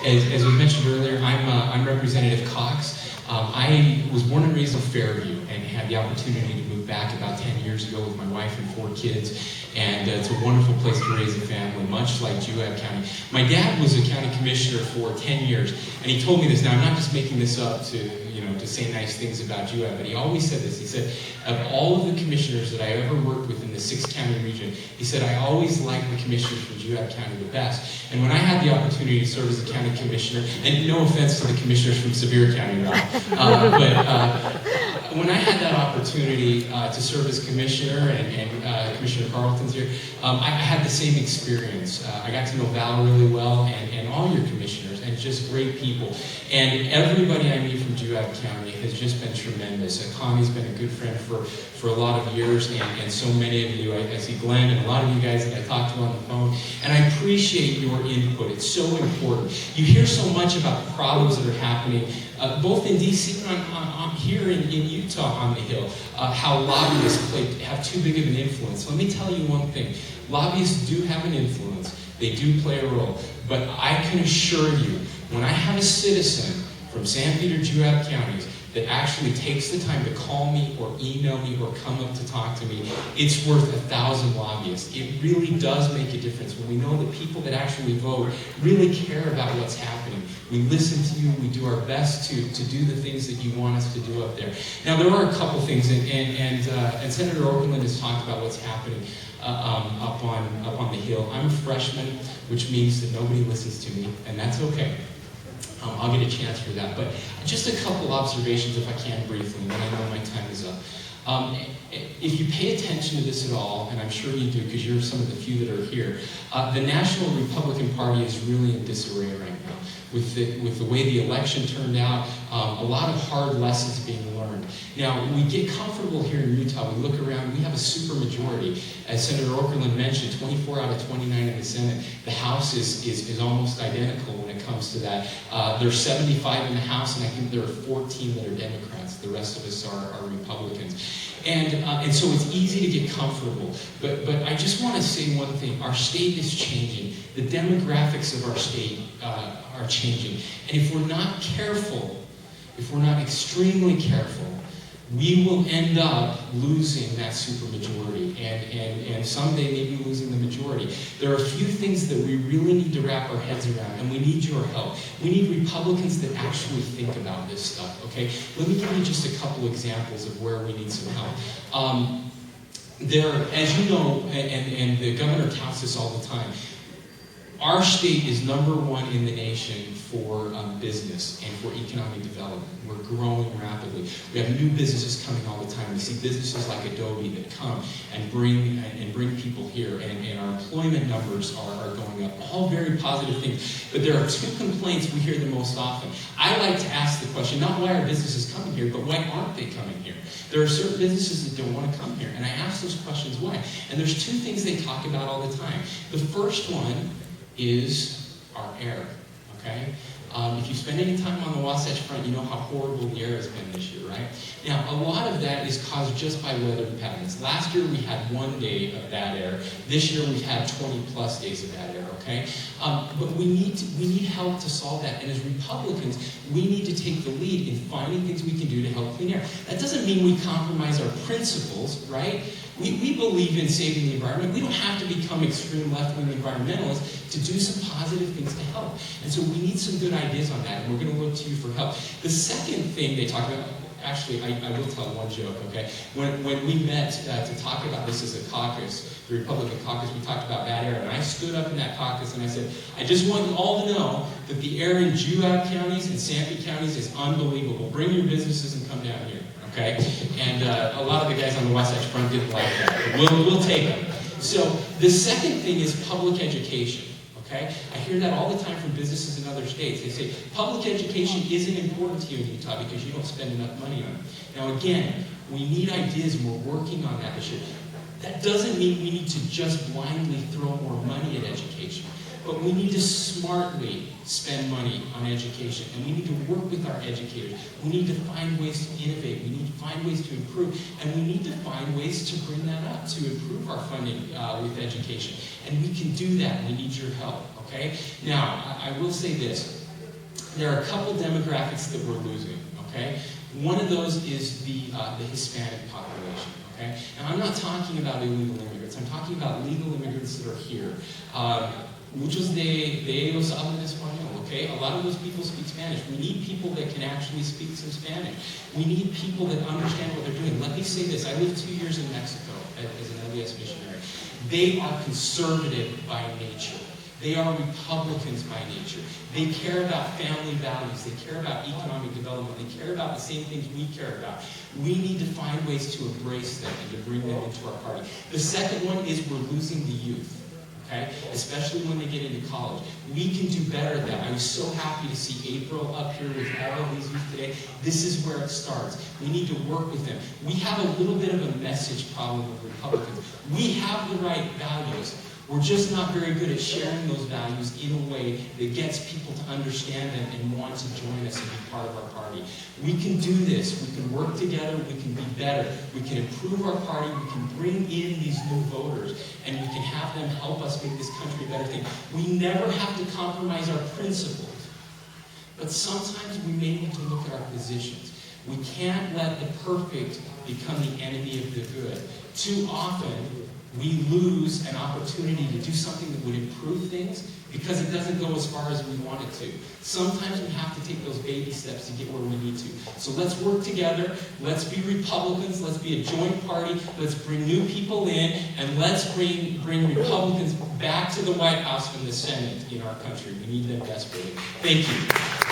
As we mentioned earlier, I'm Representative Cox. I was born and raised in Fairview and had the opportunity to move back about 10 years ago with my wife and 4 kids. And it's a wonderful place to raise a family, much like Juab County. My dad was a county commissioner for 10 years, and he told me this. Now, I'm not just making this up to say nice things about Juab, but he always said this. He said, of all of the commissioners that I ever worked with in the 6-county region, he said, I always liked the commissioners from Juab County the best. And when I had the opportunity to serve as a county commissioner, and no offense to the commissioners from Sevier County, when I had that opportunity to serve as commissioner, and Commissioner Carlton's here, I had the same experience. I got to know Val really well, and all your commissioners, and just great people. And everybody I meet from Juab County has just been tremendous. Connie's been a good friend for a lot of years, and so many of you, I see Glenn and a lot of you guys that I talked to on the phone, and I appreciate your input. It's so important. You hear so much about the problems that are happening, both in D.C. and here in Utah on the Hill, how lobbyists have too big of an influence. Let me tell you one thing. Lobbyists do have an influence. They do play a role. But I can assure you, when I have a citizen from San Pedro, Juab counties that actually takes the time to call me or email me or come up to talk to me, it's worth 1,000 lobbyists. It really does make a difference when we know that people that actually vote really care about what's happening. We listen to you, we do our best to do the things that you want us to do up there. Now, there are a couple things, and Senator Oberlin has talked about what's happening up on the Hill. I'm a freshman, which means that nobody listens to me, and that's okay. I'll get a chance for that. But just a couple observations, if I can, briefly, and then I know my time is up. If you pay attention to this at all, and I'm sure you do because you're some of the few that are here, the National Republican Party is really in disarray right now. With the way the election turned out, a lot of hard lessons being learned. Now, we get comfortable here in Utah. We look around, we have a super majority. As Senator Okerlund mentioned, 24 out of 29 in the Senate. The House is almost identical when it comes to that. There's 75 in the House, and I think there are 14 that are Democrats. The rest of us are Republicans. And so it's easy to get comfortable. But I just want to say one thing. Our state is changing. The demographics of our state are changing. And if we're not careful, if we're not extremely careful, we will end up losing that supermajority and someday maybe losing the majority. There are a few things that we really need to wrap our heads around, and we need your help. We need Republicans that actually think about this stuff, okay? Let me give you just a couple examples of where we need some help. As you know, and the governor touts this all the time, our state is #1 in the nation for business and for economic development. We're growing rapidly. We have new businesses coming all the time. We see businesses like Adobe that come and bring people here, and our employment numbers are going up. All very positive things. But there are 2 complaints we hear the most often. I like to ask the question, not why are businesses coming here, but why aren't they coming here? There are certain businesses that don't want to come here, and I ask those questions why. And there's 2 things they talk about all the time. The first one is our air, okay? If you spend any time on the Wasatch Front, you know how horrible the air has been this year, right? Now, a lot of that is caused just by weather patterns. Last year, we had 1 day of bad air. This year, we've had 20-plus days of bad air, okay? But we need help to solve that. And as Republicans, we need to take the lead in finding things we can do to help clean air. That doesn't mean we compromise our principles, right? We believe in saving the environment. We don't have to become extreme left-wing environmentalists to do some positive things to help. And so we need some good ideas on that, and we're going to look to you for help. The second thing they talk about, actually, I will tell one joke, okay? When we met to talk about this as a caucus, the Republican caucus, we talked about bad air, and I stood up in that caucus and I said, I just want you all to know that the air in Juab counties and Sanpete counties is unbelievable. Bring your businesses and come down here. Okay, and a lot of the guys on the Wasatch Front didn't like that. We'll take them. So the second thing is public education. Okay, I hear that all the time from businesses in other states. They say public education isn't important to you in Utah because you don't spend enough money on it. Now again, we need ideas, and we're working on that this year. That doesn't mean we need to just blindly throw more money at education. But we need to smartly spend money on education, and we need to work with our educators. We need to find ways to innovate. We need to find ways to improve, and we need to find ways to bring that up, to improve our funding with education. And we can do that. We need your help, okay? Now, I will say this. there are a couple demographics that we're losing, okay? One of those is the Hispanic population, okay? And I'm not talking about illegal immigrants. I'm talking about legal immigrants that are here. Muchos de ellos hablan español, okay? A lot of those people speak Spanish. We need people that can actually speak some Spanish. We need people that understand what they're doing. Let me say this. I lived 2 years in Mexico as an LDS missionary. They are conservative by nature. They are Republicans by nature. They care about family values. They care about economic development. They care about the same things we care about. We need to find ways to embrace them and to bring them into our party. The second one is we're losing the youth. Okay? Especially when they get into college. We can do better at that. I was so happy to see April up here with all of these youth today. This is where it starts. We need to work with them. We have a little bit of a message problem with Republicans. We have the right values. We're just not very good at sharing those values in a way that gets people to understand them and want to join us and be part of our party. We can do this. We can work together. We can be better. We can improve our party. We can bring in these new voters, and we can have them help us make this country a better thing. We never have to compromise our principles, but sometimes we may need to look at our positions. We can't let the perfect become the enemy of the good. Too often, we lose an opportunity to do something that would improve things because it doesn't go as far as we want it to. Sometimes we have to take those baby steps to get where we need to. So let's work together. Let's be Republicans. Let's be a joint party. Let's bring new people in, and let's bring Republicans back to the White House and the Senate in our country. We need them desperately. Thank you.